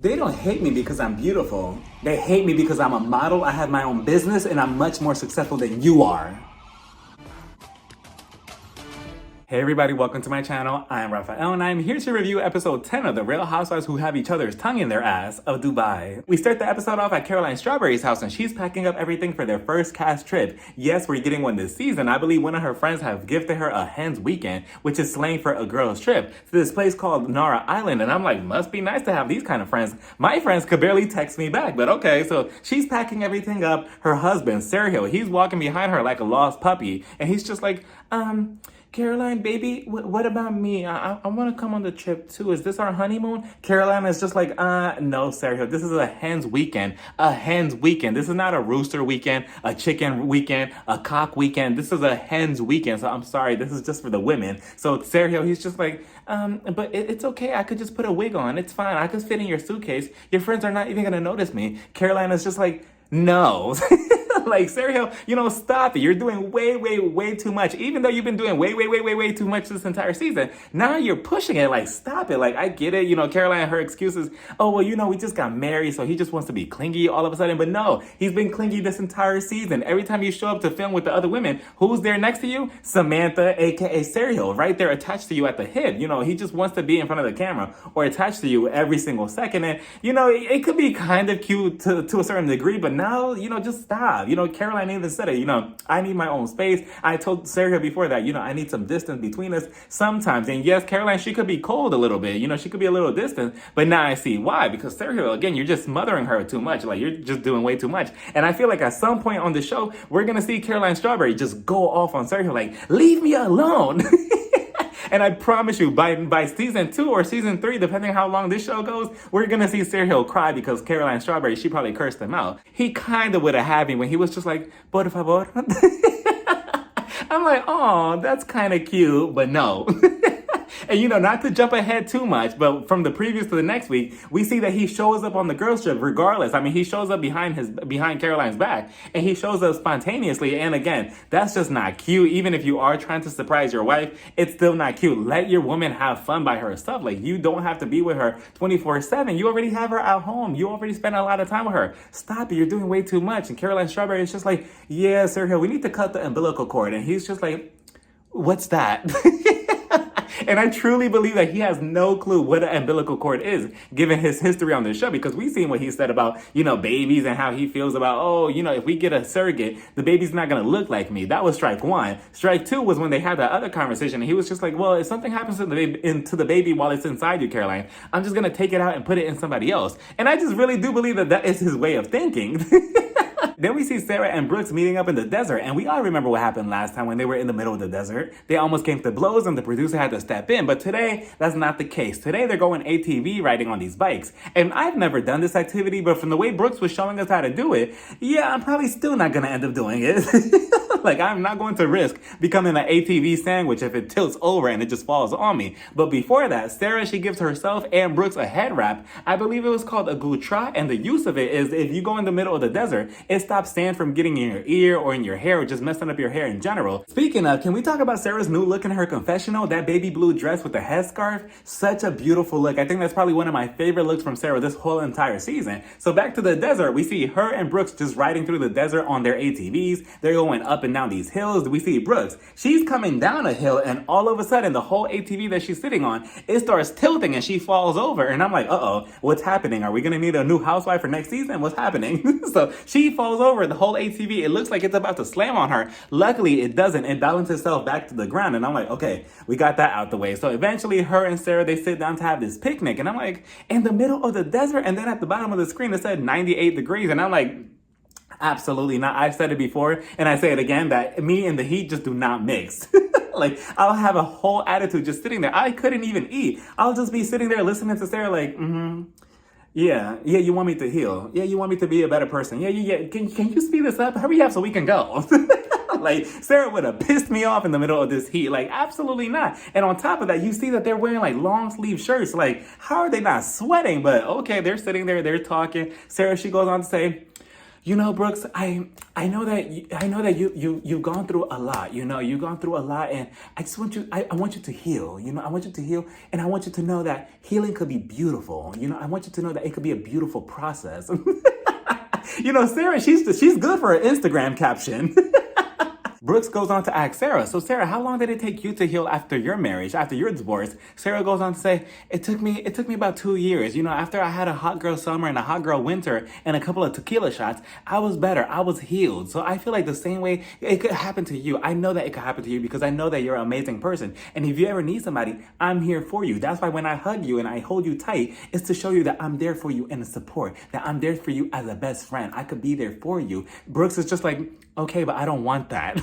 They don't hate me because I'm beautiful. They hate me because I'm a model, I have my own business, and I'm much more successful than you are. Hey everybody, welcome to my channel. I'm Raphael and I'm here to review episode 10 of the Real Housewives Who Have Each Other's Tongue in Their Ass of Dubai. We start the episode off at Caroline Strawberry's house and she's packing up everything for their first cast trip. Yes, we're getting one this season. I believe one of her friends have gifted her a hen's weekend, which is slang for a girl's trip, to this place called Nara Island. And I'm like, must be nice to have these kind of friends. My friends could barely text me back, but okay. So she's packing everything up. Her husband, Sergio, he's walking behind her like a lost puppy. And he's just like, Caroline, baby, what about me? I want to come on the trip too. Is this our honeymoon? Caroline is just like, no, Sergio, this is a hen's weekend. A hen's weekend. This is not a rooster weekend, a chicken weekend, a cock weekend. This is a hen's weekend. So I'm sorry, this is just for the women. So Sergio, he's just like, but it's okay. I could just put a wig on. It's fine. I could fit in your suitcase. Your friends are not even going to notice me. Caroline is just like, no. Like, Sergio, stop it. You're doing way too much. Even though you've been doing way too much this entire season, now you're pushing it. Like, stop it. Like, I get it. Caroline, her excuses, oh, well, we just got married, so he just wants to be clingy all of a sudden. But no, he's been clingy this entire season. Every time you show up to film with the other women, who's there next to you? Samantha, aka Sergio, right there attached to you at the hip. He just wants to be in front of the camera or attached to you every single second. And, it could be kind of cute to a certain degree, but now, just stop. Caroline even said it, I need my own space. I told Sergio before that, I need some distance between us sometimes. And yes, Caroline, she could be cold a little bit, she could be a little distant, but now I see why. Because Sergio, again, you're just smothering her too much. Like, you're just doing way too much. And I feel like at some point on the show, we're going to see Caroline Strawberry just go off on Sergio, like, leave me alone. And I promise you, by season 2 or season 3, depending how long this show goes, we're going to see Sergio cry because Caroline Strawberry, she probably cursed him out. He kind of would have had me when he was just like, por favor. I'm like, oh, that's kind of cute, but no. And not to jump ahead too much, but from the previous to the next week, we see that he shows up on the girls' trip regardless. I mean, he shows up behind Caroline's back, and he shows up spontaneously. And again, that's just not cute. Even if you are trying to surprise your wife, it's still not cute. Let your woman have fun by herself. Like, you don't have to be with her 24/7. You already have her at home. You already spend a lot of time with her. Stop it. You're doing way too much. And Caroline Strawberry is just like, yeah, Sergio, we need to cut the umbilical cord. And he's just like, what's that? And I truly believe that he has no clue what an umbilical cord is, given his history on this show, because we've seen what he said about, babies and how he feels about, if we get a surrogate, the baby's not going to look like me. That was strike 1. Strike 2 was when they had that other conversation. And he was just like, well, if something happens to the baby while it's inside you, Caroline, I'm just going to take it out and put it in somebody else. And I just really do believe that is his way of thinking. Then we see Sarah and Brooks meeting up in the desert, and we all remember what happened last time when they were in the middle of the desert. They almost came to blows and the producer had to step in, but today, that's not the case. Today, they're going ATV riding on these bikes. And I've never done this activity, but from the way Brooks was showing us how to do it, yeah, I'm probably still not gonna end up doing it. Like, I'm not going to risk becoming an ATV sandwich if it tilts over and it just falls on me. But before that, Sarah, she gives herself and Brooks a head wrap. I believe it was called a gutra, and the use of it is if you go in the middle of the desert, it stops sand from getting in your ear or in your hair or just messing up your hair in general. Speaking of, can we talk about Sarah's new look in her confessional? That baby blue dress with the headscarf? Such a beautiful look. I think that's probably one of my favorite looks from Sarah this whole entire season. So back to the desert, we see her and Brooks just riding through the desert on their ATVs. They're going up and down these hills. We see Brooks. She's coming down a hill and all of a sudden the whole ATV that she's sitting on, it starts tilting and she falls over. And I'm like, uh-oh, what's happening? Are we going to need a new housewife for next season? What's happening? So she falls over the whole ATV. It looks like it's about to slam on her. Luckily, it doesn't. It balances itself back to the ground. And I'm like, okay, we got that out the way. So eventually her and Sarah, they sit down to have this picnic. And I'm like, in the middle of the desert. And then at the bottom of the screen, it said 98 degrees. And I'm like, absolutely not. I've said it before and I say it again that me and the heat just do not mix. Like, I'll have a whole attitude just sitting there. I couldn't even eat. I'll just be sitting there listening to Sarah like, yeah, you want me to heal. Yeah, you want me to be a better person. Yeah. Can you speed this up? Hurry up so we can go. Like, Sarah would have pissed me off in the middle of this heat. Like, absolutely not. And on top of that, you see that they're wearing like long sleeve shirts. Like, how are they not sweating? But okay, they're sitting there, they're talking. Sarah, she goes on to say, You know, Brooks, I know that you've gone through a lot. You know, you've gone through a lot, and I just want you. I want you to heal. You know, I want you to heal, and I want you to know that healing could be beautiful. You know, I want you to know that it could be a beautiful process. You know, Sarah, she's good for an Instagram caption. Brooks goes on to ask Sarah, so Sarah, how long did it take you to heal after your marriage, after your divorce? Sarah goes on to say, it took me about 2 years. You know, after I had a hot girl summer and a hot girl winter and a couple of tequila shots, I was better. I was healed. So I feel like the same way it could happen to you. I know that it could happen to you because I know that you're an amazing person. And if you ever need somebody, I'm here for you. That's why when I hug you and I hold you tight, it's to show you that I'm there for you in the support, that I'm there for you as a best friend. I could be there for you. Brooks is just like, okay, but I don't want that.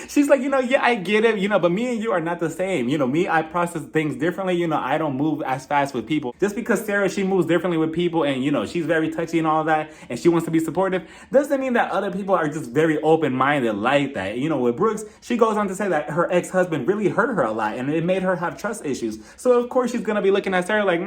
She's like, you know, yeah, I get it, you know, but me and you are not the same. You know, me, I process things differently. You know, I don't move as fast with people. Just because Sarah, she moves differently with people and, you know, she's very touchy and all that, and she wants to be supportive, doesn't mean that other people are just very open-minded like that. You know, with Brooks, she goes on to say that her ex-husband really hurt her a lot and it made her have trust issues. So, of course, she's going to be looking at Sarah like,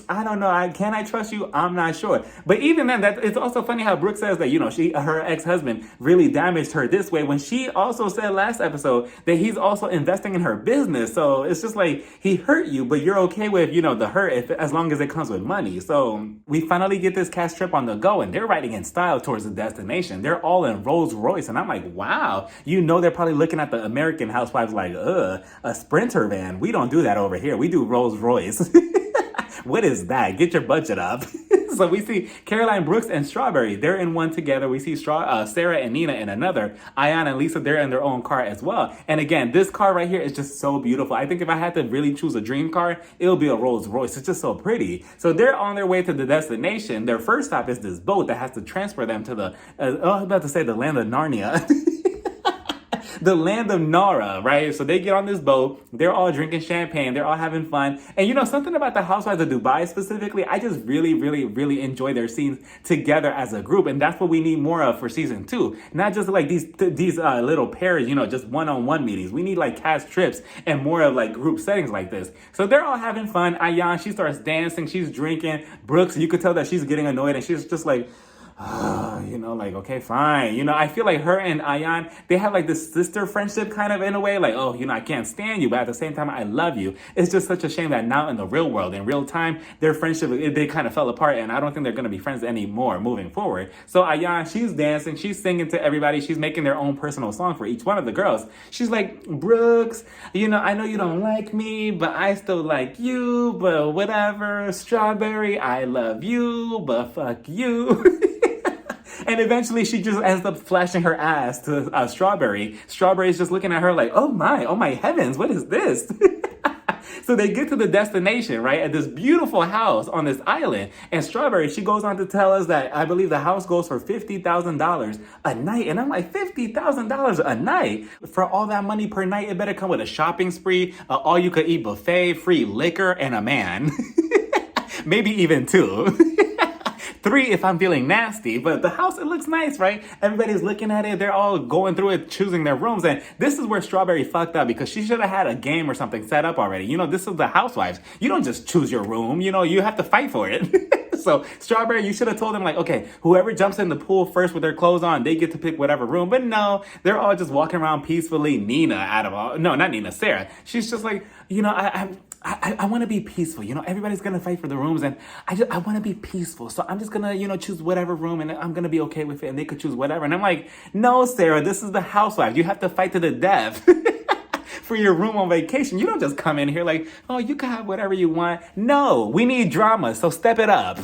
I don't know. Can I trust you? I'm not sure. But even then, it's also funny how Brooke says that, you know, her ex-husband really damaged her this way when she also said last episode that he's also investing in her business. So it's just like, he hurt you, but you're okay with, you know, the hurt as long as it comes with money. So we finally get this cast trip on the go and they're riding in style towards the destination. They're all in Rolls Royce. And I'm like, wow, you know, they're probably looking at the American Housewives like, a Sprinter van. We don't do that over here. We do Rolls Royce. What is that? Get your budget up. So we see Caroline, Brooks, and Strawberry. They're in one together. We see Sarah and Nina in another. Ayan and Lisa, they're in their own car as well. And again, this car right here is just so beautiful. I think if I had to really choose a dream car, it'll be a Rolls Royce. It's just so pretty. So they're on their way to the destination. Their first stop is this boat that has to transfer them to the, I was about to say the land of Narnia. The land of Nara, right? So they get on this boat. They're all drinking champagne. They're all having fun. And you know, something about the Housewives of Dubai specifically, I just really, really, really enjoy their scenes together as a group. And that's what we need more of for season 2. Not just like these little pairs, you know, just one-on-one meetings. We need like cast trips and more of like group settings like this. So they're all having fun. Ayan, she starts dancing. She's drinking. Brooks, you could tell that she's getting annoyed and she's just like, you know, like, okay, fine. You know, I feel like her and Ayan, they have like this sister friendship kind of in a way. Like, oh, you know, I can't stand you, but at the same time, I love you. It's just such a shame that now in the real world, in real time, their friendship, they kind of fell apart. And I don't think they're going to be friends anymore moving forward. So Ayan, she's dancing. She's singing to everybody. She's making their own personal song for each one of the girls. She's like, Brooks, you know, I know you don't like me, but I still like you, but whatever. Strawberry, I love you, but fuck you. And eventually she just ends up flashing her ass to Strawberry. Strawberry's just looking at her like, oh my heavens, what is this? So they get to the destination, right, at this beautiful house on this island. And Strawberry, she goes on to tell us that I believe the house goes for $50,000 a night. And I'm like, $50,000 a night? For all that money per night, it better come with a shopping spree, all-you-could-eat buffet, free liquor, and a man. Maybe even 2. 3 if I'm feeling nasty, but the house, it looks nice, right? Everybody's looking at it. They're all going through it, choosing their rooms. And this is where Strawberry fucked up because she should have had a game or something set up already. You know, this is the Housewives. You don't just choose your room. You know, you have to fight for it. So Strawberry, you should have told them like, okay, whoever jumps in the pool first with their clothes on, they get to pick whatever room. But no, they're all just walking around peacefully. Nina not Nina, Sarah. She's just like, you know, I want to be peaceful. You know, everybody's going to fight for the rooms and I want to be peaceful. So I'm just going to, you know, choose whatever room and I'm going to be okay with it and they could choose whatever. And I'm like, no, Sarah, this is the Housewives. You have to fight to the death for your room on vacation. You don't just come in here like, oh, you can have whatever you want. No, we need drama. So step it up.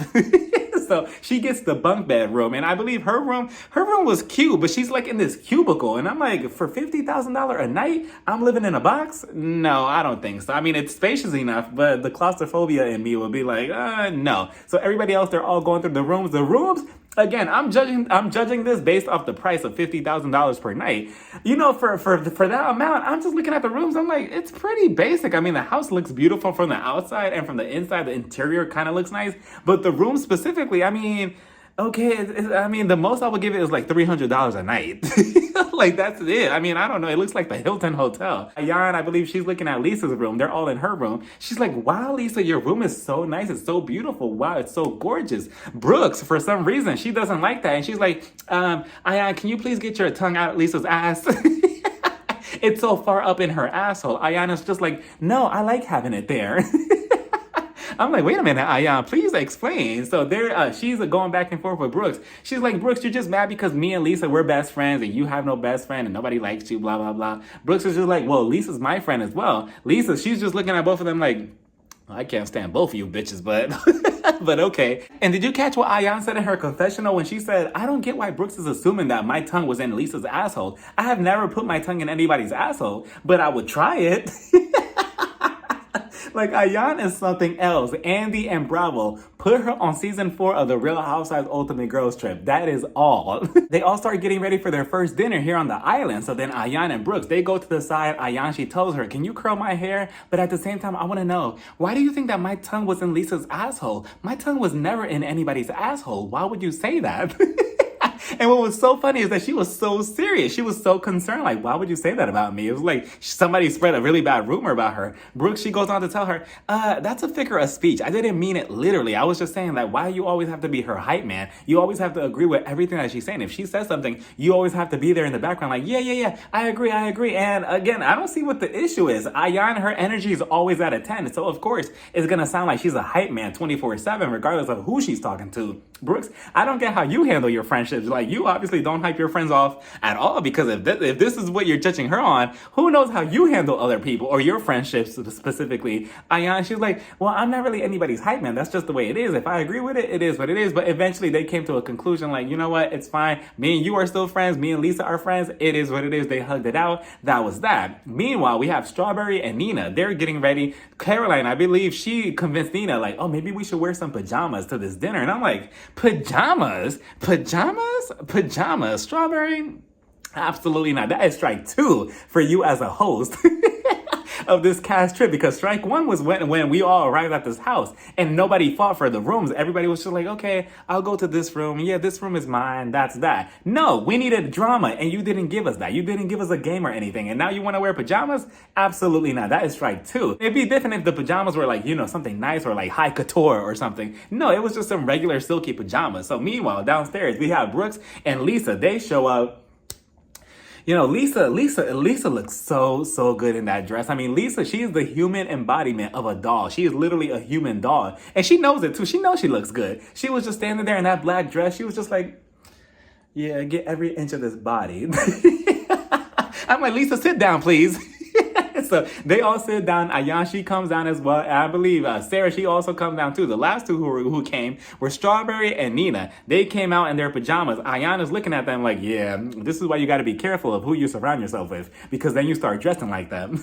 So she gets the bunk bed room, and I believe her room was cute, but she's like in this cubicle, and I'm like, for $50,000 a night, I'm living in a box? No, I don't think so. I mean, it's spacious enough, but the claustrophobia in me will be like, no. So everybody else, they're all going through the rooms. The rooms, again, I'm judging this based off the price of $50,000 per night. You know, for that amount, I'm just looking at the rooms. I'm like, it's pretty basic. I mean, the house looks beautiful from the outside and from the inside. The interior kind of looks nice, but the room specifically, I mean, Okay, I mean, the most I would give it is like $300 a night. Like, that's it. I mean, I don't know. It looks like the Hilton Hotel. Ayan, I believe she's looking at Lisa's room. They're all in her room. She's like, wow, Lisa, your room is so nice. It's so beautiful. Wow, it's so gorgeous. Brooks, for some reason, she doesn't like that. And she's like, Ayan, can you please get your tongue out Lisa's ass? It's so far up in her asshole. Ayana's just like, no, I like having it there. I'm like, wait a minute, Ayan, please explain. So there, she's going back and forth with Brooks. She's like, Brooks, you're just mad because me and Lisa, we're best friends and you have no best friend and nobody likes you, blah, blah, blah. Brooks is just like, well, Lisa's my friend as well. Lisa, she's just looking at both of them like, I can't stand both of you bitches, but but okay. And did you catch what Ayan said in her confessional when she said, I don't get why Brooks is assuming that my tongue was in Lisa's asshole. I have never put my tongue in anybody's asshole, but I would try it. Like, Ayan is something else. Andy and Bravo put her on season 4 of the Real Housewives Ultimate Girls Trip. That is all. They all start getting ready for their first dinner here on the island. So then Ayan and Brooks, they go to the side. Ayan, she tells her, can you curl my hair? But at the same time, I want to know, why do you think that my tongue was in Lisa's asshole? My tongue was never in anybody's asshole. Why would you say that? And what was so funny is that she was so serious. She was so concerned. Like, why would you say that about me? It was like somebody spread a really bad rumor about her. Brooke, she goes on to tell her, that's a figure of speech. I didn't mean it literally. I was just saying that why you always have to be her hype man? You always have to agree with everything that she's saying. If she says something, you always have to be there in the background like, yeah, I agree. And again, I don't see what the issue is. Ayan, her energy is always at a 10. So of course, it's going to sound like she's a hype man 24/7, regardless of who she's talking to. Brooks, I don't get how you handle your friendships. Like, you obviously don't hype your friends off at all, because if this is what you're judging her on, who knows how you handle other people or your friendships specifically. Ayan, she's like, well, I'm not really anybody's hype man. That's just the way it is. If I agree with it, it is what it is. But eventually they came to a conclusion like, you know what? It's fine. Me and you are still friends. Me and Lisa are friends. It is what it is. They hugged it out. That was that. Meanwhile, we have Strawberry and Nina. They're getting ready. Caroline, I believe she convinced Nina like, oh, maybe we should wear some pajamas to this dinner. And I'm like, pajamas? Strawberry? Absolutely not. That is strike 2 for you as a host of this cast trip, because strike 1 was when we all arrived at this house and nobody fought for the rooms. Everybody was just like, okay, I'll go to this room. Yeah, this room is mine. That's that. No, we needed drama and you didn't give us that. You didn't give us a game or anything. And now you want to wear pajamas? Absolutely not. That is strike 2. It'd be different if the pajamas were like, you know, something nice or like high couture or something. No, it was just some regular silky pajamas. So meanwhile, downstairs, we have Brooks and Lisa. They show up. You know, Lisa looks so good in that dress. I mean, Lisa, she is the human embodiment of a doll. She is literally a human doll. And she knows it too. She knows she looks good. She was just standing there in that black dress. She was just like, yeah, get every inch of this body. I'm like, Lisa, sit down, please. So they all sit down. Ayan, she comes down as well. And I believe Sarah, she also comes down too. The last two who came were Strawberry and Nina. They came out in their pajamas. Ayan is looking at them like, yeah, this is why you got to be careful of who you surround yourself with, because then you start dressing like them.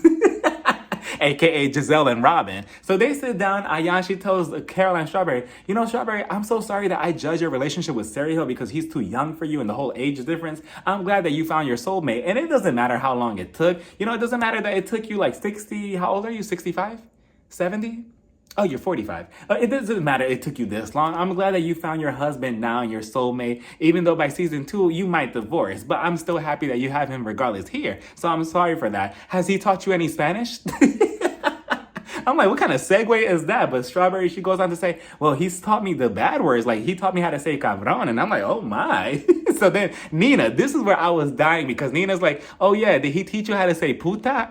AKA Giselle and Robin. So they sit down. Ayan, she tells Caroline Strawberry, you know, Strawberry, I'm so sorry that I judge your relationship with Sergio because he's too young for you and the whole age difference. I'm glad that you found your soulmate. And it doesn't matter how long it took. You know, it doesn't matter that it took you like 60. How old are you? 65? 70? Oh, you're 45. It doesn't matter it took you this long. I'm glad that you found your husband now and your soulmate, even though by season 2, you might divorce. But I'm still happy that you have him regardless here. So I'm sorry for that. Has he taught you any Spanish? I'm like, what kind of segue is that? But Strawberry, she goes on to say, well, he's taught me the bad words. Like, he taught me how to say cabron. And I'm like, oh my. So then Nina, this is where I was dying, because Nina's like, oh yeah, did he teach you how to say puta?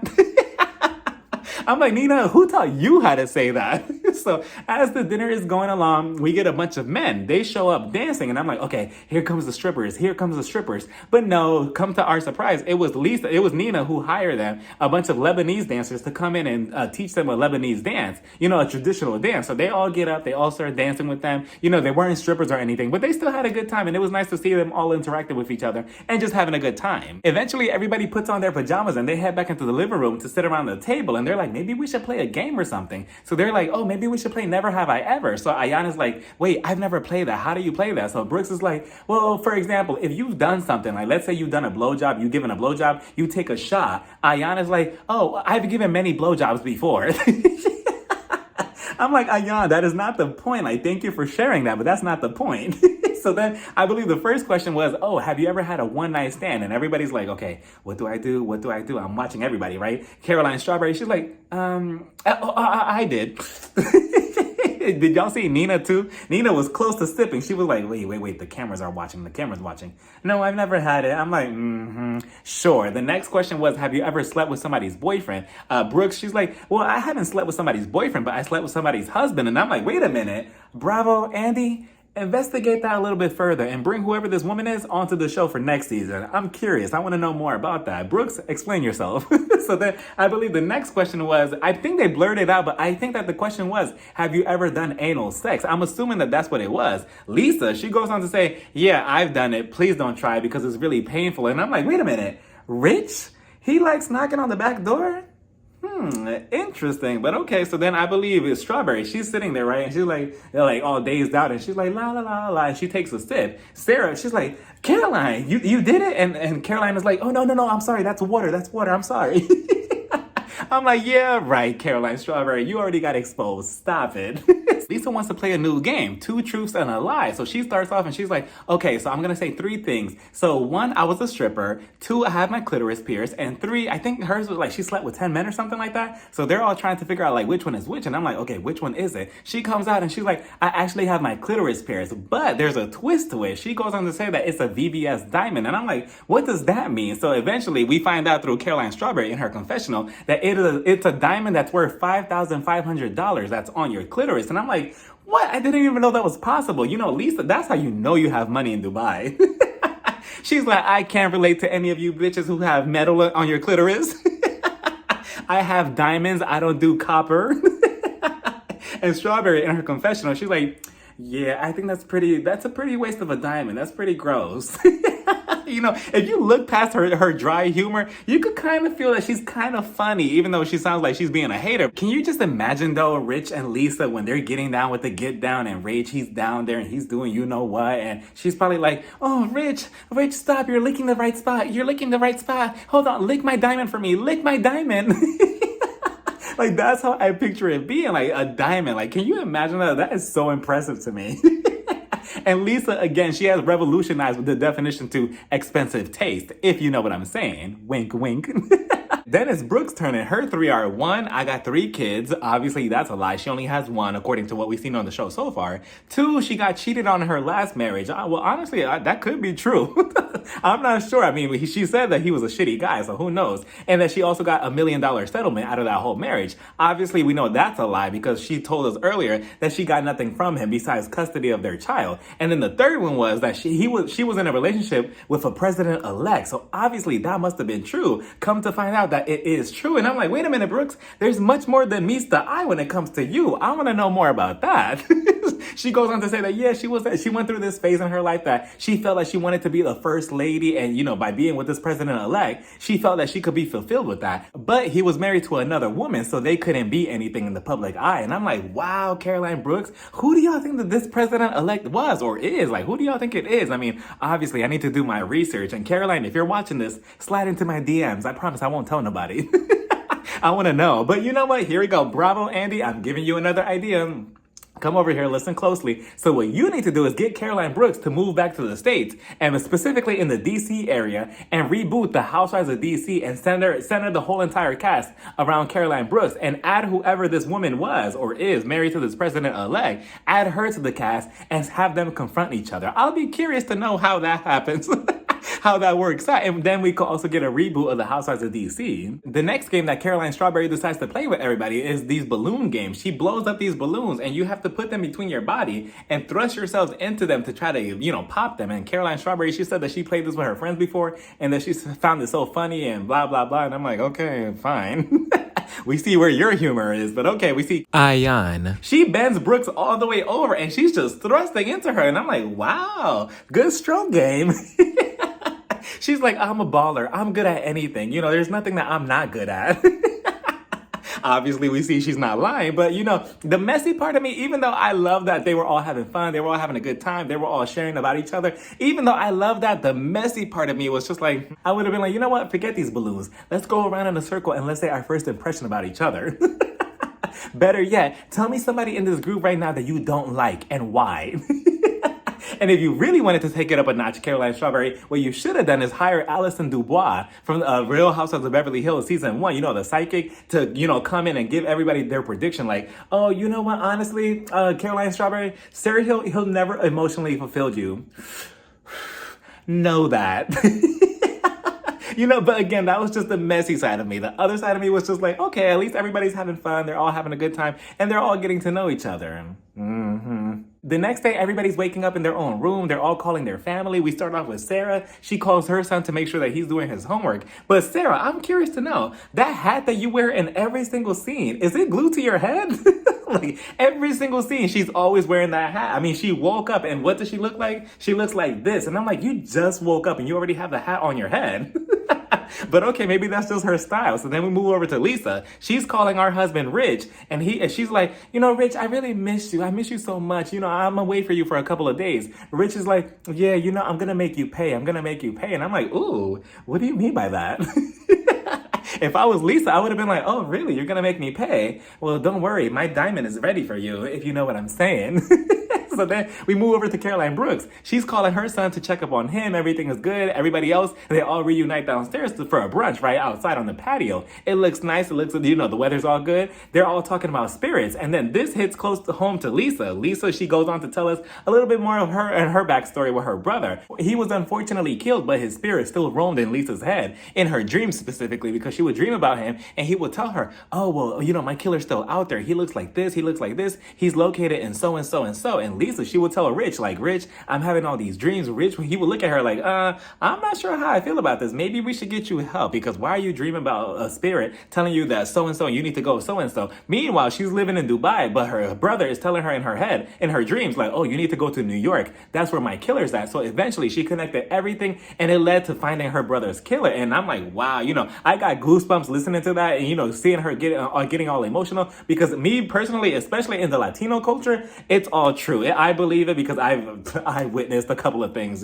I'm like, Nina, who taught you how to say that? So as the dinner is going along, we get a bunch of men. They show up dancing, and I'm like, okay, here comes the strippers. Here comes the strippers. But no, come to our surprise, it was Nina who hired them, a bunch of Lebanese dancers, to come in and teach them a Lebanese dance, you know, a traditional dance. So they all get up, they all start dancing with them. You know, they weren't strippers or anything, but they still had a good time, and it was nice to see them all interacting with each other and just having a good time. Eventually, everybody puts on their pajamas and they head back into the living room to sit around the table, and they're like, maybe we should play a game or something. So they're like, oh, maybe we should play Never Have I Ever. So Ayana's like, wait, I've never played that. How do you play that? So Brooks is like, well, for example, if you've done something, like let's say you've done a blowjob, you've given a blowjob, you take a shot. Ayana's like, oh, I've given many blowjobs before. I'm like, Ayan, that is not the point. Like, thank you for sharing that, but that's not the point. So then I believe the first question was, oh, have you ever had a one night stand? And everybody's like, okay, what do I do? What do I do? I'm watching everybody, right? Caroline Strawberry, she's like, I did. Did y'all see Nina too? Nina was close to sipping. She was like, wait, the cameras are watching. The camera's watching. No, I've never had it. I'm like, sure. The next question was, have you ever slept with somebody's boyfriend? Brooks, she's like, well, I haven't slept with somebody's boyfriend, but I slept with somebody's husband. And I'm like, wait a minute. Bravo, Andy. Investigate that a little bit further and bring whoever this woman is onto the show for next season. I'm curious. I want to know more about that. Brooks, explain yourself. So then I believe the next question was, I think they blurred it out, but I think that the question was, have you ever done anal sex? I'm assuming that that's what it was. Lisa, she goes on to say, yeah, I've done it. Please don't try because it's really painful. And I'm like, wait a minute. Rich? He likes knocking on the back door? Interesting. But okay, so then I believe it's Strawberry. She's sitting there, right? And she's like, they're like all dazed out, and she's like, la la la la, and she takes a sip. Sarah, she's like, Caroline, you did it? And Caroline is like, oh no, I'm sorry, that's water, I'm sorry. I'm like, yeah, right, Caroline Strawberry, you already got exposed. Stop it. Lisa wants to play a new game, 2 truths and a lie. So she starts off and she's like, okay, so I'm going to say 3 things. So 1, I was a stripper. 2, I had my clitoris pierced. And 3, I think hers was like she slept with 10 men or something like that. So they're all trying to figure out like which one is which. And I'm like, okay, which one is it? She comes out and she's like, I actually have my clitoris pierced. But there's a twist to it. She goes on to say that it's a VVS diamond. And I'm like, what does that mean? So eventually we find out through Caroline Strawberry in her confessional that it's a diamond that's worth $5,500 that's on your clitoris. And I'm like, what? I didn't even know that was possible. You know, Lisa, that's how you know you have money in Dubai. She's like, I can't relate to any of you bitches who have metal on your clitoris. I have diamonds. I don't do copper. And Strawberry in her confessional, she's like, yeah, I think that's a pretty waste of a diamond. That's pretty gross. You know, if you look past her dry humor, you could kind of feel that she's kind of funny, even though she sounds like she's being a hater. Can you just imagine though, Rich and Lisa, when they're getting down with the get down and Rach, he's down there and he's doing you know what, and she's probably like, oh, Rich, stop, you're licking the right spot. Hold on, lick my diamond for me. Lick my diamond. Like, that's how I picture it being, like a diamond. Like, can you imagine that? That is so impressive to me. And Lisa, again, she has revolutionized the definition to expensive taste, if you know what I'm saying. Wink, wink. Then it's Brooke's turn, and her 3 are: 1, I got 3 kids. Obviously, that's a lie. She only has 1, according to what we've seen on the show so far. 2, she got cheated on in her last marriage. Well, honestly, that could be true. I'm not sure. I mean, she said that he was a shitty guy, so who knows? And that she also got $1 million settlement out of that whole marriage. Obviously, we know that's a lie because she told us earlier that she got nothing from him besides custody of their child. And then the third one was that she was in a relationship with a president-elect. So obviously, that must have been true. Come to find out that it is true. And I'm like, wait a minute, Brooks, there's much more than meets the eye when it comes to you. I want to know more about that. She goes on to say that, yeah, she went through this phase in her life that she felt like she wanted to be the first lady. And, you know, by being with this president-elect, she felt that she could be fulfilled with that. But he was married to another woman, so they couldn't be anything in the public eye. And I'm like, wow, Caroline Brooks, who do y'all think that this president-elect was or is? Like, who do y'all think it is? I mean, obviously, I need to do my research. And Caroline, if you're watching this, slide into my DMs. I promise I won't tell nobody. I want to know. But you know what? Here we go. Bravo, Andy. I'm giving you another idea. Come over here, listen closely. So what you need to do is get Caroline Brooks to move back to the States, and specifically in the DC area, and reboot the Housewives of DC and center the whole entire cast around Caroline Brooks, and add whoever this woman was or is married to this president-elect, add her to the cast and have them confront each other. I'll be curious to know how that happens. How that works out. And then we could also get a reboot of the Housewives of DC. The next game that Caroline Strawberry decides to play with everybody is these balloon games. She blows up these balloons and you have to put them between your body and thrust yourselves into them to try to, you know, pop them. And Caroline Strawberry, she said that she played this with her friends before and that she found it so funny and blah, blah, blah. And I'm like, okay, fine. We see where your humor is, but okay, we see Ayan. She bends Brooks all the way over and she's just thrusting into her. And I'm like, wow, good stroke game. She's like, I'm a baller. I'm good at anything. You know, there's nothing that I'm not good at. Obviously, we see she's not lying. But, you know, the messy part of me, even though I love that they were all having fun, they were all having a good time, they were all sharing about each other, even though I love that, the messy part of me was just like, I would have been like, you know what? Forget these balloons. Let's go around in a circle and let's say our first impression about each other. Better yet, tell me somebody in this group right now that you don't like and why. And if you really wanted to take it up a notch, Caroline Strawberry, what you should have done is hire Alison Dubois from Real Housewives of Beverly Hills season 1, the psychic, to, come in and give everybody their prediction. Like, oh, you know what, honestly, Caroline Strawberry, Sarah, he'll never emotionally fulfill you. Know that. But again, that was just the messy side of me. The other side of me was just like, okay, at least everybody's having fun. They're all having a good time and they're all getting to know each other. The next day, everybody's waking up in their own room. They're all calling their family. We start off with Sarah. She calls her son to make sure that he's doing his homework. But Sarah, I'm curious to know, that hat that you wear in every single scene, is it glued to your head? Like, every single scene, she's always wearing that hat. I mean, she woke up and what does she look like? She looks like this. And I'm like, you just woke up and you already have the hat on your head. But okay, maybe that's just her style. So then we move over to Lisa. She's calling our husband Rich, and she's like, Rich, I really miss you. I miss you so much. I'm away for you for a couple of days. Rich is like, yeah, I'm gonna make you pay. I'm gonna make you pay. And I'm like, ooh, what do you mean by that? If I was Lisa, I would have been like, oh, really? You're gonna make me pay? Well, don't worry. My diamond is ready for you, if you know what I'm saying. So then we move over to Caroline Brooks. She's calling her son to check up on him. Everything is good. Everybody else, they all reunite downstairs for a brunch right outside on the patio. It looks nice. It looks, the weather's all good. They're all talking about spirits. And then this hits close to home to Lisa. Lisa, she goes on to tell us a little bit more of her and her backstory with her brother. He was unfortunately killed, but his spirit still roamed in Lisa's head, in her dreams specifically, because she would dream about him and he would tell her, oh, well, my killer's still out there. He looks like this. He looks like this. He's located in so and so and so. And Lisa, she would tell Rich, like, Rich, I'm having all these dreams. Rich, he would look at her like, I'm not sure how I feel about this. Maybe we should get you help, because why are you dreaming about a spirit telling you that so-and-so, you need to go so-and-so? Meanwhile, she's living in Dubai, but her brother is telling her in her head, in her dreams, like, oh, you need to go to New York. That's where my killer's at. So eventually she connected everything and it led to finding her brother's killer. And I'm like, wow, I got goosebumps listening to that and, seeing her getting all emotional, because me personally, especially in the Latino culture, it's all true. I believe it because I witnessed a couple of things,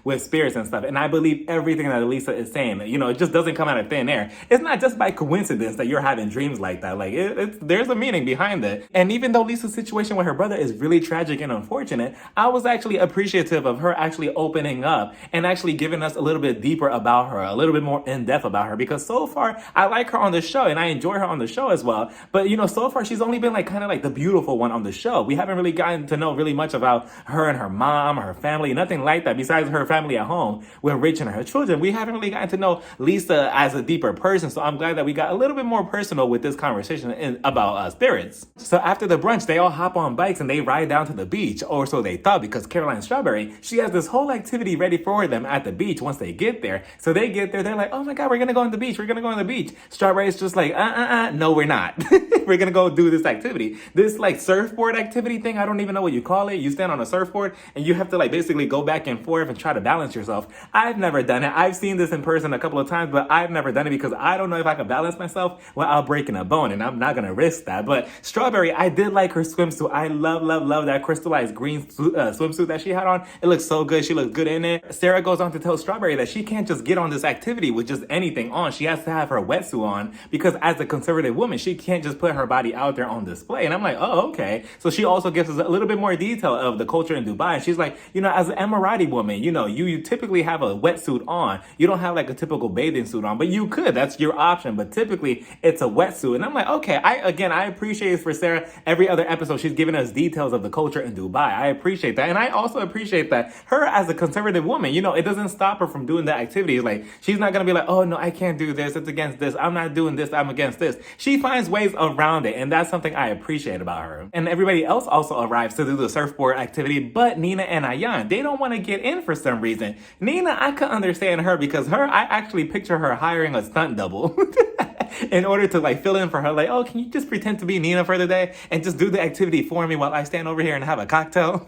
with spirits and stuff. And I believe everything that Lisa is saying. It just doesn't come out of thin air. It's not just by coincidence that you're having dreams like that. Like, there's a meaning behind it. And even though Lisa's situation with her brother is really tragic and unfortunate, I was actually appreciative of her actually opening up and actually giving us a little bit deeper about her, a little bit more in depth about her, because so far I like her on the show and I enjoy her on the show as well. But, so far she's only been kind of the beautiful one on the show. We haven't really gotten to know really much about her and her mom, her family, nothing like that besides her family at home with Rich and her children. We haven't really gotten to know Lisa as a deeper person. So I'm glad that we got a little bit more personal with this conversation about spirits. So after the brunch, they all hop on bikes and they ride down to the beach, or so they thought, because Caroline Strawberry, she has this whole activity ready for them at the beach once they get there. So they get there, they're like, oh my God, we're gonna go on the beach. We're gonna go on the beach. Strawberry's just like, no, we're not. We're gonna go do this activity. This surfboard activity thing, I don't even know what you call it. You stand on a surfboard and you have to basically go back and forth and try to balance yourself. I've never done it. I've seen this in person a couple of times, but I've never done it because I don't know if I can balance myself without breaking a bone, and I'm not gonna risk that. But Strawberry, I did like her swimsuit. I love that crystallized green swimsuit that she had on. It looks so good. She looks good in it. Sarah goes on to tell Strawberry that she can't just get on this activity with just anything on. She has to have her wetsuit on, because as a conservative woman, she can't just put her body out there on display. And I'm like, oh, okay. So she also gives us a little bit more detail of the culture in Dubai. And she's like, as an Emirati woman, you typically have a wetsuit on. You don't have a typical bathing suit on, but you could. That's your option. But typically it's a wetsuit. And I'm like, okay, I appreciate it for Sarah. Every other episode, she's giving us details of the culture in Dubai. I appreciate that. And I also appreciate that her as a conservative woman, it doesn't stop her from doing the activities. She's not going to be like, oh no, I can't do this. It's against this. I'm not doing this. I'm against this. She finds ways around it. And that's something I appreciate about her. And everybody else also arrives to do the surfboard activity, but Nina and Ayan, they don't want to get in for some reason. Nina, I could understand her, because I actually picture her hiring a stunt double in order to fill in for her. Oh, can you just pretend to be Nina for the day and just do the activity for me while I stand over here and have a cocktail?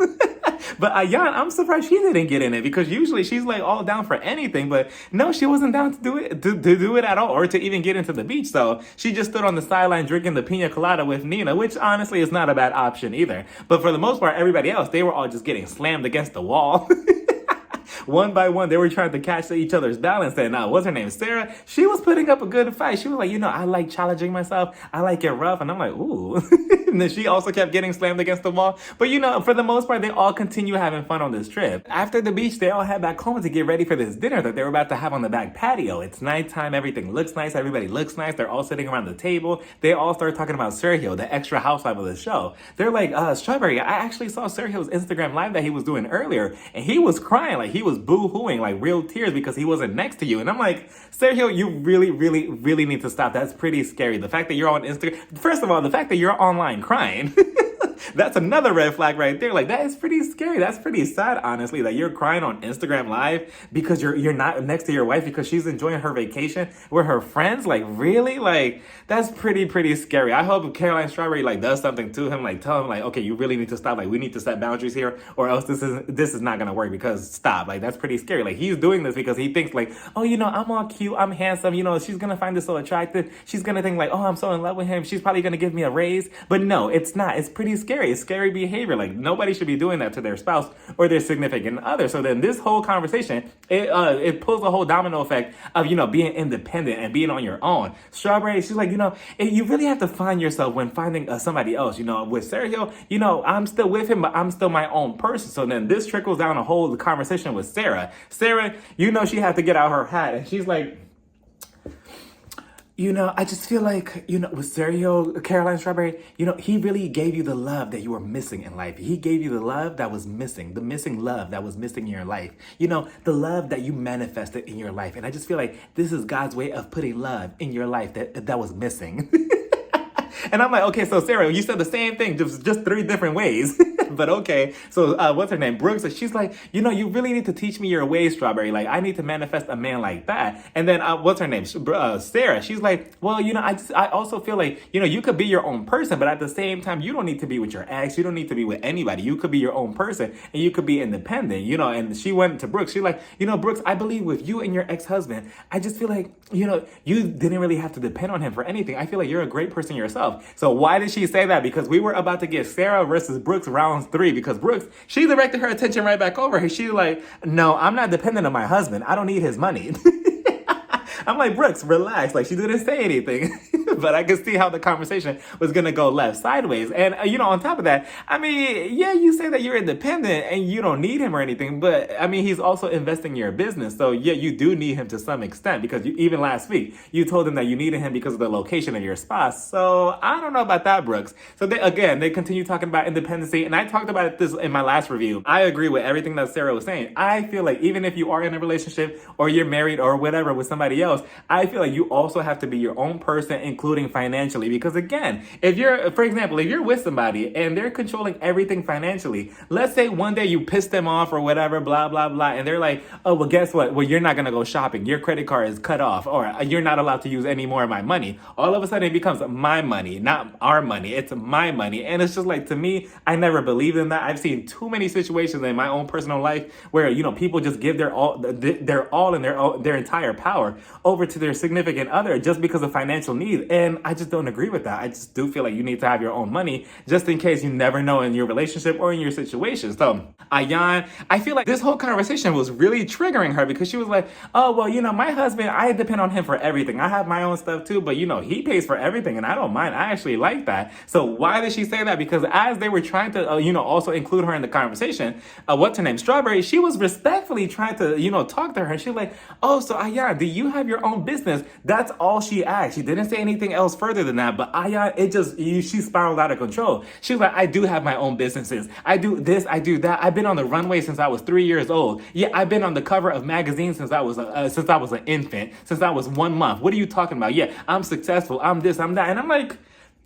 But Ayan, I'm surprised she didn't get in it, because usually she's all down for anything, but no, she wasn't down to do it at all, or to even get into the beach. So she just stood on the sideline drinking the pina colada with Nina, which honestly is not a bad option either. But for the most part, everybody else, they were all just getting slammed against the wall. One by one, they were trying to catch each other's balance. And what's her name? Sarah. She was putting up a good fight. She was like, I like challenging myself. I like it rough. And I'm like, ooh. And then she also kept getting slammed against the wall. But for the most part, they all continue having fun on this trip. After the beach, they all head back home to get ready for this dinner that they were about to have on the back patio. It's nighttime. Everything looks nice. Everybody looks nice. They're all sitting around the table. They all start talking about Sergio, the extra housewife of the show. They're like, Strawberry, I actually saw Sergio's Instagram live that he was doing earlier, and he was crying, like he was boo-hooing, like real tears because he wasn't next to you. And I'm like, Sergio, you really, really, really need to stop. That's pretty scary. The fact that you're on Instagram, first of all, the fact that you're online crying, that's another red flag right there. Like, that is pretty scary. That's pretty sad, honestly, that you're crying on Instagram live because you're not next to your wife because she's enjoying her vacation with her friends. Like, really? Like, that's pretty scary. I hope Caroline Strawberry does something to him, tell him okay, you really need to stop. We need to set boundaries here, or else this is not gonna work, because stop. That's pretty scary. He's doing this because he thinks I'm all cute, I'm handsome, she's gonna find this so attractive. She's gonna think I'm so in love with him. She's probably gonna give me a raise. But no, it's not. It's pretty scary. It's scary behavior. Nobody should be doing that to their spouse or their significant other. So then this whole conversation, it pulls a whole domino effect of, being independent and being on your own. Strawberry, she's like, you really have to find yourself when finding somebody else. With Sergio, I'm still with him, but I'm still my own person. So then this trickles down a whole conversation with Sarah. Sarah, she had to get out her hat, and she's like, I just feel like, with Sergio, Caroline Strawberry, he really gave you the love that you were missing in life. He gave you the love that was missing, the missing love that was missing in your life. The love that you manifested in your life. And I just feel like this is God's way of putting love in your life that was missing. And I'm like, okay, so Sarah, you said the same thing, just three different ways. But okay, so what's her name? Brooks, she's like, you really need to teach me your ways, Strawberry. I need to manifest a man like that. And then what's her name? Sarah, she's like, well, I also feel like, you could be your own person, but at the same time, you don't need to be with your ex. You don't need to be with anybody. You could be your own person, and you could be independent, And she went to Brooks. She's like, Brooks, I believe with you and your ex-husband, I just feel like, you didn't really have to depend on him for anything. I feel like you're a great person yourself. So why did she say that? Because we were about to get Sarah versus Brooks round 3, because Brooks, she directed her attention right back over here. She's like, no, I'm not dependent on my husband. I don't need his money. I'm like, Brooks, relax. She didn't say anything. But I could see how the conversation was going to go left sideways. And, on top of that, yeah, you say that you're independent and you don't need him or anything. But, he's also investing in your business. So, yeah, you do need him to some extent, because even last week, you told him that you needed him because of the location of your spouse. So, I don't know about that, Brooks. So, they continue talking about independency. And I talked about this in my last review. I agree with everything that Sarah was saying. I feel like even if you are in a relationship or you're married or whatever with somebody else, I feel like you also have to be your own person, including financially. Because again, for example, if you're with somebody and they're controlling everything financially, let's say one day you piss them off or whatever, blah, blah, blah, and they're like, oh, well, guess what? Well, you're not going to go shopping. Your credit card is cut off, or you're not allowed to use any more of my money. All of a sudden it becomes my money, not our money. It's my money. And it's just to me, I never believed in that. I've seen too many situations in my own personal life where, people just give their all and their entire power over to their significant other just because of financial needs. And I just don't agree with that. I just do feel like you need to have your own money just in case. You never know in your relationship or in your situation. So Ayan, I feel like this whole conversation was really triggering her, because she was like, oh, well, my husband, I depend on him for everything. I have my own stuff too, but he pays for everything and I don't mind. I actually like that. So why did she say that? Because as they were trying to, also include her in the conversation, what's her name? Strawberry, she was respectfully trying to, talk to her. She's like, oh, so Ayan, do you have your own business? That's all she asked. She didn't say anything else further than that. But Ayan, she spiraled out of control. She was like, I do have my own businesses. I do this, I do that. I've been on the runway since I was 3 years old. Yeah, I've been on the cover of magazines since I was an infant, since I was 1 month. What are you talking about? Yeah, I'm successful. I'm this, I'm that. And I'm like,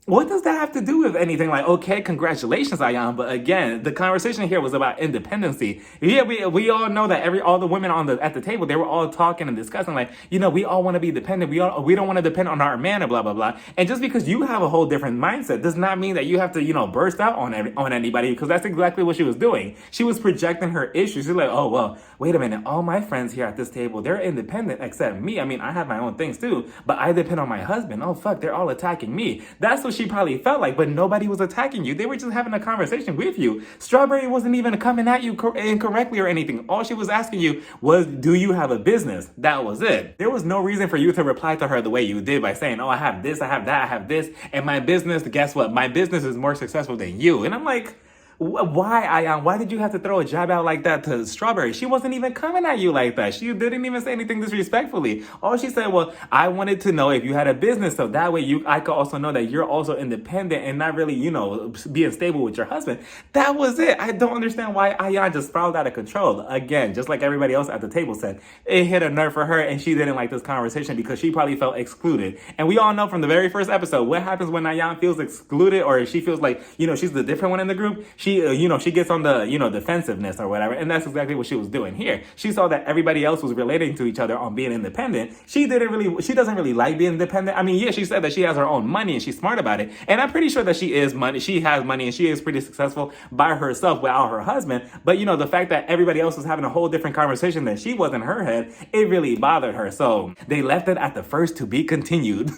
what does that have to do with anything? Okay, congratulations, Ayan. But again, the conversation here was about independency. Yeah, we all know that all the women at the table, they were all talking and discussing we all want to be dependent. We don't want to depend on our man and blah, blah, blah. And just because you have a whole different mindset does not mean that you have to, burst out on anybody, because that's exactly what she was doing. She was projecting her issues. She's like, oh, well, wait a minute. All my friends here at this table, they're independent except me. I have my own things too, but I depend on my husband. Oh, fuck, they're all attacking me. That's what she probably felt like, but nobody was attacking you. They were just having a conversation with you. Strawberry wasn't even coming at you incorrectly or anything. All she was asking you was, do you have a business? That was it. There was no reason for you to reply to her the way you did by saying, oh, I have this, I have that, I have this, and my business, guess what? My business is more successful than you. And I'm like, why, Ayan? Why did you have to throw a jab out like that to Strawberry? She wasn't even coming at you like that. She didn't even say anything disrespectfully. All she said was, I wanted to know if you had a business, so that way I could also know that you're also independent and not really, being stable with your husband. That was it. I don't understand why Ayan just spiraled out of control. Again, just like everybody else at the table said, it hit a nerve for her and she didn't like this conversation because she probably felt excluded. And we all know from the very first episode, what happens when Ayan feels excluded or she feels like, she's the different one in the group. She gets on the, defensiveness or whatever. And that's exactly what she was doing here. She saw that everybody else was relating to each other on being independent. She doesn't really like being independent. I mean, yeah, she said that she has her own money and she's smart about it. And I'm pretty sure that she has money and she is pretty successful by herself without her husband. But, the fact that everybody else was having a whole different conversation than she was in her head, it really bothered her. So they left it at the first to be continued.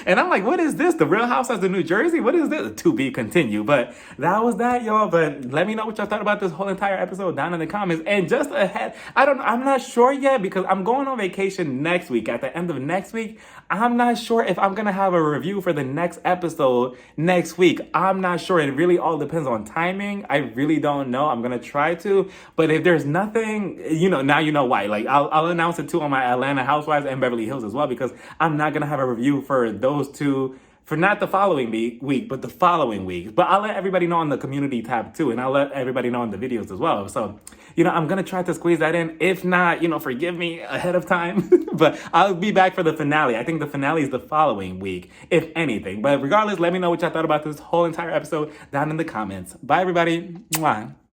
And I'm like, what is this? The Real Housewives of New Jersey? What is this? To be continued. But that was that, y'all. But let me know what y'all thought about this whole entire episode down in the comments. And just ahead, I'm not sure yet because I'm going on vacation next week. At the end of next week, I'm not sure if I'm going to have a review for the next episode next week. I'm not sure. It really all depends on timing. I really don't know. I'm going to try to. But if there's nothing, now you know why. Like, I'll announce it too on my Atlanta Housewives and Beverly Hills as well because I'm not going to have a review for those two for not the following week, but the following week. But I'll let everybody know on the community tab too, and I'll let everybody know in the videos as well. So, I'm going to try to squeeze that in. If not, forgive me ahead of time. But I'll be back for the finale. I think the finale is the following week, if anything. But regardless, let me know what y'all thought about this whole entire episode down in the comments. Bye, everybody. Mwah.